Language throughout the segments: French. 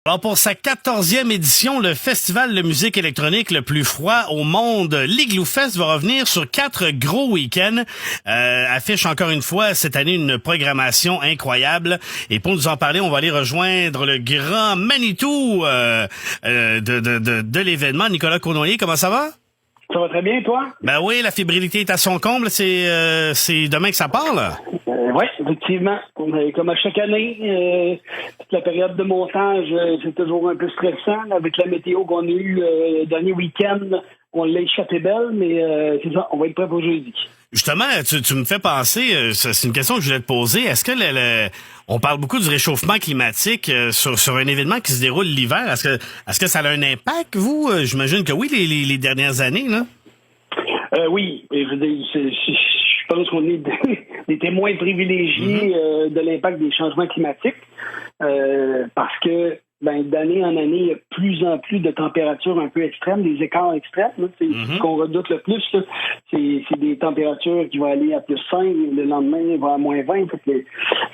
Alors pour sa 14e édition, le festival de musique électronique le plus froid au monde, l'Igloo Fest, va revenir sur 4 gros week-ends. Affiche encore une fois cette année une programmation incroyable. Et pour nous en parler, on va aller rejoindre le grand Manitou de l'événement. Nicolas Cournoyer, comment ça va? Ça va très bien, toi? Ben oui, la fébrilité est à son comble. C'est demain que ça part, là? Oui, effectivement. Comme à chaque année, toute la période de montage, c'est toujours un peu stressant. Avec la météo qu'on a eue le dernier week-end, on l'a échappé belle, mais c'est ça, on va être prêt pour jeudi. Justement, tu me fais penser, c'est une question que je voulais te poser. Est-ce que on parle beaucoup du réchauffement climatique sur un événement qui se déroule l'hiver? Est-ce que ça a un impact, vous? J'imagine que oui, les dernières années, là. Oui, je veux dire, je pense qu'on est des témoins privilégiés de l'impact des changements climatiques parce que d'année en année, il y a plus en plus de températures un peu extrêmes, des écarts extrêmes. Là, c'est ce qu'on redoute le plus. Là. C'est des températures qui vont aller à plus 5, le lendemain, va à moins 20.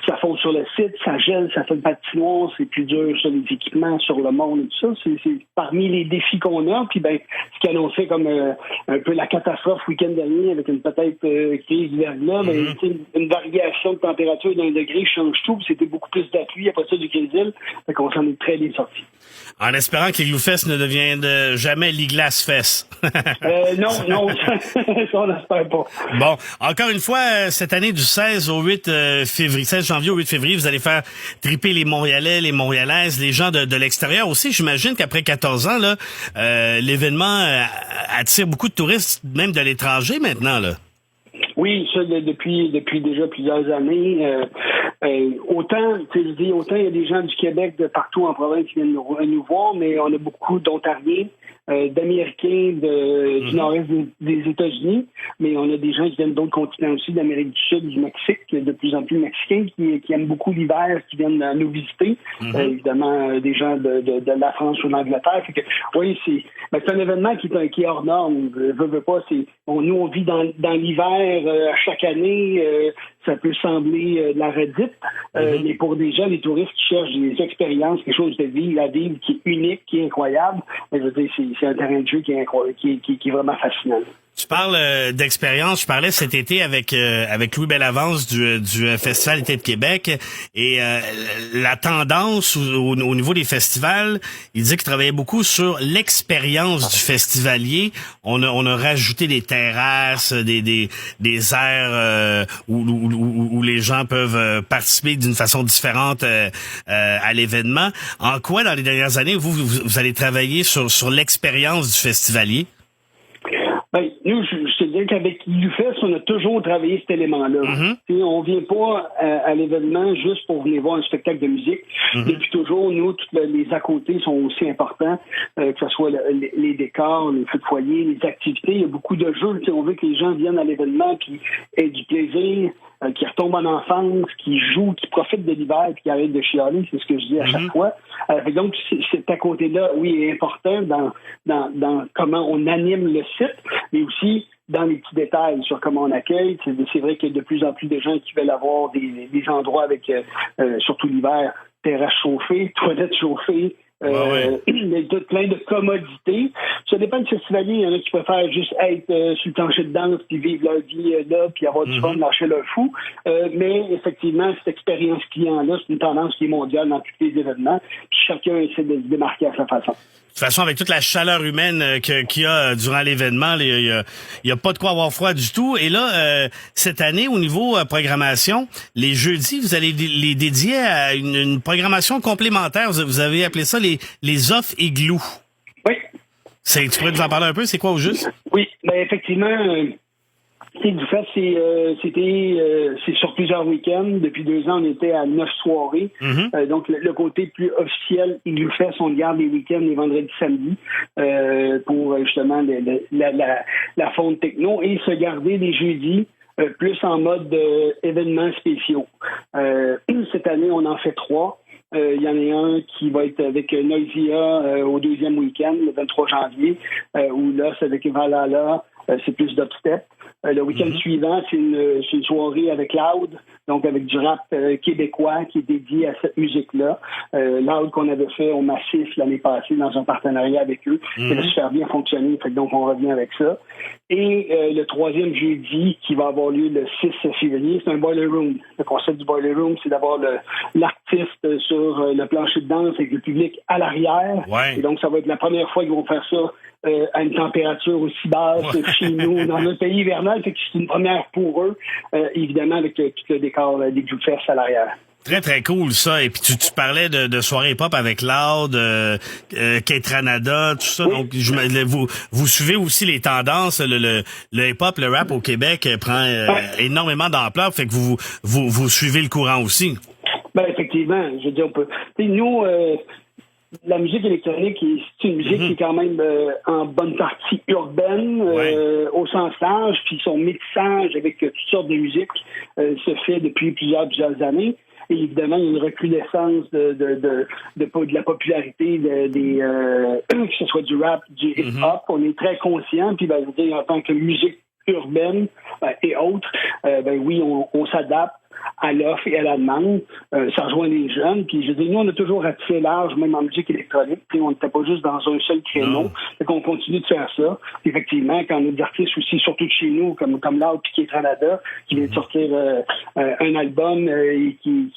Ça fond sur le site, ça gèle, ça fait le patinoire, c'est plus dur sur les équipements, sur le monde et tout ça. C'est parmi les défis qu'on a. Puis ce qui annonçait comme un peu la catastrophe week-end dernier avec une peut-être crise d'hiver-là, une variation de température d'un degré change tout. Puis c'était beaucoup plus d'appui après ça du grésil. Fait qu'on s'en est très bien sorti. En espérant que l'Igloo Fest ne devienne jamais l'Iglace Fest. Non, ça on n'espère pas. Bon, encore une fois, cette année du 16 au 8 février, 16 janvier au 8 février, vous allez faire triper les Montréalais, les Montréalaises, les gens de l'extérieur aussi. J'imagine qu'après 14 ans, là, l'événement attire beaucoup de touristes, même de l'étranger maintenant, là. Oui, ça depuis déjà plusieurs années. Autant il y a des gens du Québec, de partout en province qui viennent nous voir, mais on a beaucoup d'Ontariens, d'Américains du nord-est des États-Unis, mais on a des gens qui viennent d'autres continents aussi, d'Amérique du Sud, du Mexique, de plus en plus mexicains qui aiment beaucoup l'hiver, qui viennent nous visiter. Évidemment, des gens de la France ou de l'Angleterre. Oui, c'est un événement qui est hors norme. Veux pas, nous on vit dans l'hiver chaque année. Ça peut sembler de la redite, mais pour des gens, les touristes qui cherchent des expériences, quelque chose à vivre qui est unique, qui est incroyable, je veux dire, c'est un terrain de jeu qui est vraiment fascinant. Tu parles d'expérience. Je parlais cet été avec Louis Bellavance du Festival Été de Québec et la tendance au niveau des festivals, il dit qu'il travaillait beaucoup sur l'expérience du festivalier. On a rajouté des terrasses, des aires où les gens peuvent participer d'une façon différente à l'événement. En quoi, dans les dernières années, vous allez travailler sur l'expérience du festivalier? Nous, je te dis qu'avec l'Igloo Fest, on a toujours travaillé cet élément-là. On vient pas à l'événement juste pour venir voir un spectacle de musique. Depuis toujours, nous, tous les à côté sont aussi importants, que ce soit les décors, les feux de foyer, les activités. Il y a beaucoup de jeux. On veut que les gens viennent à l'événement puis aient du plaisir, qui retombent en enfance, qui jouent, qui profitent de l'hiver puis qui arrêtent de chialer. C'est ce que je dis à chaque fois. Donc, cet à côté-là, oui, est important dans comment on anime le site, mais aussi dans les petits détails sur comment on accueille. C'est vrai qu'il y a de plus en plus de gens qui veulent avoir des endroits avec, surtout l'hiver, terrasse chauffée, toilettes chauffées, plein de commodités. Ça dépend du festivalier. Il y en a qui préfèrent juste être sur le plancher de danse puis vivre leur vie là puis avoir du fun, lâcher leur fou. Mais effectivement, cette expérience client-là, c'est une tendance qui est mondiale dans tous les événements. Puis chacun essaie de se démarquer à sa façon. De toute façon, avec toute la chaleur humaine qu'il y a durant l'événement, il y a pas de quoi avoir froid du tout. Et là, cette année, au niveau programmation, les jeudis, vous allez les dédier à une programmation complémentaire. Vous avez appelé ça les offres Igloo. Oui. Tu pourrais nous en parler un peu? C'est quoi au juste? Oui, effectivement... Du fait, c'est sur plusieurs week-ends. Depuis 2 ans, on était à 9 soirées. Donc, le côté plus officiel, Igloo Fest, on garde les week-ends, les vendredis, samedis, pour justement la fonte techno et se garder les jeudis plus en mode événements spéciaux. Cette année, on en fait 3. Il y en a un qui va être avec Noisia au 2e week-end, le 23 janvier, où là, c'est avec Valhalla, c'est plus dubstep. Le week-end suivant, c'est une soirée avec Loud, donc avec du rap québécois qui est dédié à cette musique-là. Loud qu'on avait fait au Massif l'année passée dans un partenariat avec eux. Ça a super bien fonctionné, fait que donc on revient avec ça. Et le troisième jeudi qui va avoir lieu le 6 février, c'est un Boiler Room. Le concept du Boiler Room, c'est d'avoir l'artiste sur le plancher de danse avec le public à l'arrière. Ouais. Et donc, ça va être la première fois qu'ils vont faire ça à une température aussi basse chez nous, dans un pays hivernal. Fait que c'est une première pour eux, évidemment, avec tout le décor des Glue-Fest à l'arrière. Très, très cool, ça. Et puis, tu parlais de soirée pop avec Loud, K-Tranada, tout ça. Oui. Donc, vous suivez aussi les tendances. Le hip-hop, le rap au Québec prend énormément d'ampleur. Fait que vous suivez le courant aussi. Ben, effectivement. Je veux dire, nous, la musique électronique, c'est une musique qui est quand même en bonne partie urbaine, au sens large, puis son métissage avec toutes sortes de musiques se fait depuis plusieurs années. Et évidemment, il y a une recrudescence de la popularité que ce soit du rap, du hip-hop. On est très conscients, puis je veux dire, en tant que musique urbaine et autres, oui, on s'adapte à l'offre et à la demande. Ça rejoint les jeunes. Puis je dis, nous, on a toujours ratissé large, même en musique électronique. Puis on n'était pas juste dans un seul créneau. Fait qu'on continue de faire ça. Puis, effectivement, quand on a des artistes aussi, surtout de chez nous, comme Loud et K-Tranada, qui vient de sortir un album qui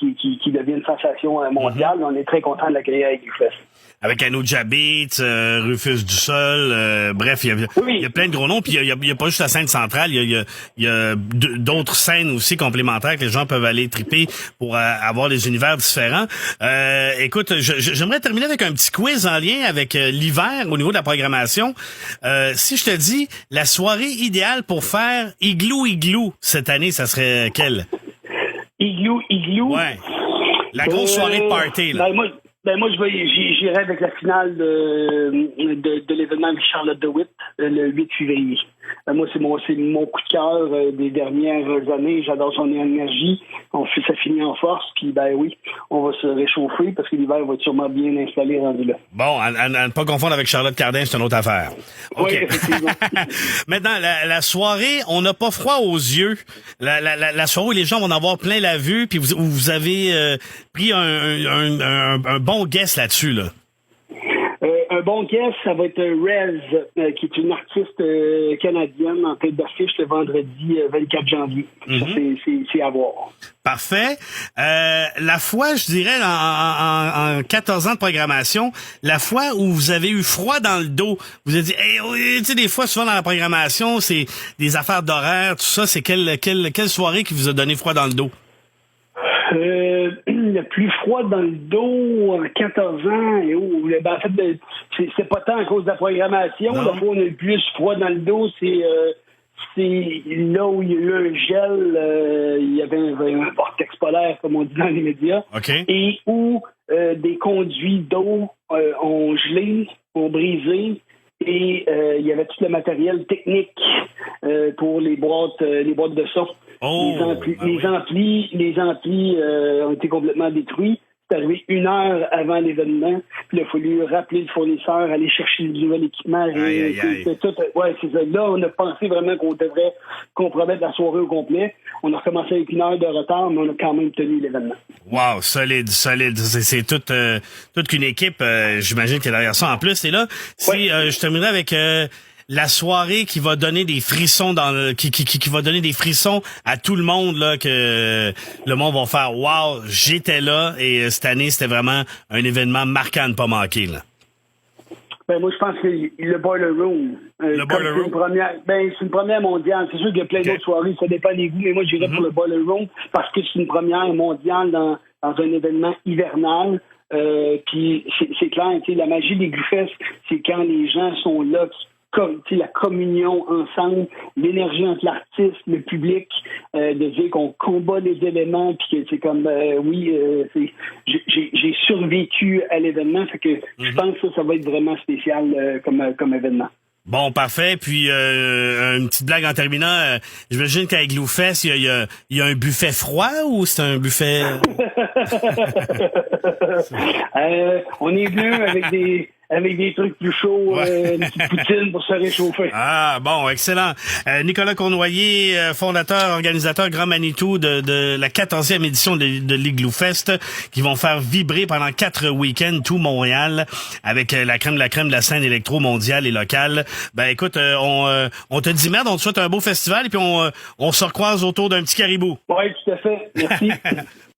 devient une sensation mondiale, on est très content de l'accueillir avec Glue-Fest. Avec Anoja Beats, Rufus Dussol, bref, il y a plein de gros noms. Puis il y a pas juste la scène centrale, il y a d'autres scènes aussi complémentaires que les gens peuvent aller triper pour avoir des univers différents. Écoute, j'aimerais terminer avec un petit quiz en lien avec l'hiver au niveau de la programmation. Si je te dis la soirée idéale pour faire Igloo cette année, ça serait quelle? Igloo? Ouais. La grosse soirée de party, là. Moi, j'irai avec la finale de l'événement avec Charlotte DeWitt le 8 février. Moi, c'est mon coup de cœur des dernières années. J'adore son énergie. Ça finit en force. Puis, oui, on va se réchauffer parce que l'hiver va être sûrement bien installé rendu là. Bon, à ne pas confondre avec Charlotte Cardin, c'est une autre affaire. Okay. Oui, effectivement. Maintenant, la soirée, on n'a pas froid aux yeux. La soirée où les gens vont en avoir plein la vue, puis vous avez pris un bon guess là-dessus, là. Un bon guess, ça va être Rez, qui est une artiste canadienne en tête d'affiche le vendredi 24 janvier. Ça, c'est à voir. Parfait. La fois, je dirais, en 14 ans de programmation, la fois où vous avez eu froid dans le dos, vous avez dit, tu sais, des fois, souvent dans la programmation, c'est des affaires d'horaire, tout ça, c'est quelle soirée qui vous a donné froid dans le dos? Le plus froid dans le dos en 14 ans, en fait, c'est pas tant à cause de la programmation. La fois où on a le plus froid dans le dos, c'est là où il y a eu un gel, il y avait un vortex polaire, comme on dit dans les médias, et où des conduits d'eau ont gelé, ont brisé, et il y avait tout le matériel technique pour les boîtes de son. Les amplis ont été complètement détruits. C'est arrivé 1 heure avant l'événement. Puis il a fallu rappeler le fournisseur, aller chercher du nouvel équipement. C'est ça. Là, on a pensé vraiment qu'on devrait compromettre la soirée au complet. On a recommencé avec 1 heure de retard, mais on a quand même tenu l'événement. Wow, solide. C'est toute qu'une équipe, j'imagine, qui est derrière ça en plus. Et là, je terminerai avec la soirée qui va donner des frissons qui va donner des frissons à tout le monde, là, que le monde va faire wow, j'étais là, et cette année c'était vraiment un événement marquant à ne pas manquer, là. Moi, je pense que le Boiler Room. Le Boiler Room? C'est une première mondiale. C'est sûr qu'il y a plein d'autres soirées, ça dépend des goûts, mais moi, j'irais pour le Boiler Room parce que c'est une première mondiale dans un événement hivernal. Puis c'est clair, la magie des Glue-Fest, c'est quand les gens sont là, la communion ensemble, l'énergie entre l'artiste, le public, de dire qu'on combat les éléments, puis que c'est comme, j'ai survécu à l'événement, fait que je pense que ça va être vraiment spécial comme événement. Bon, parfait. Puis une petite blague en terminant. J'imagine qu'avec Glue-Fest, il y a un buffet froid ou c'est un buffet? On est venu avec des trucs plus chauds, une petite poutine pour se réchauffer. Ah, bon, excellent. Nicolas Cournoyer, fondateur, organisateur Grand Manitou de la 14e édition de l'Igloo Fest, qui vont faire vibrer pendant 4 week-ends tout Montréal avec la crème de la scène électro mondiale et locale. Ben écoute, on te dit merde, on te souhaite un beau festival et puis on se recroise autour d'un petit caribou. Oui, tout à fait. Merci.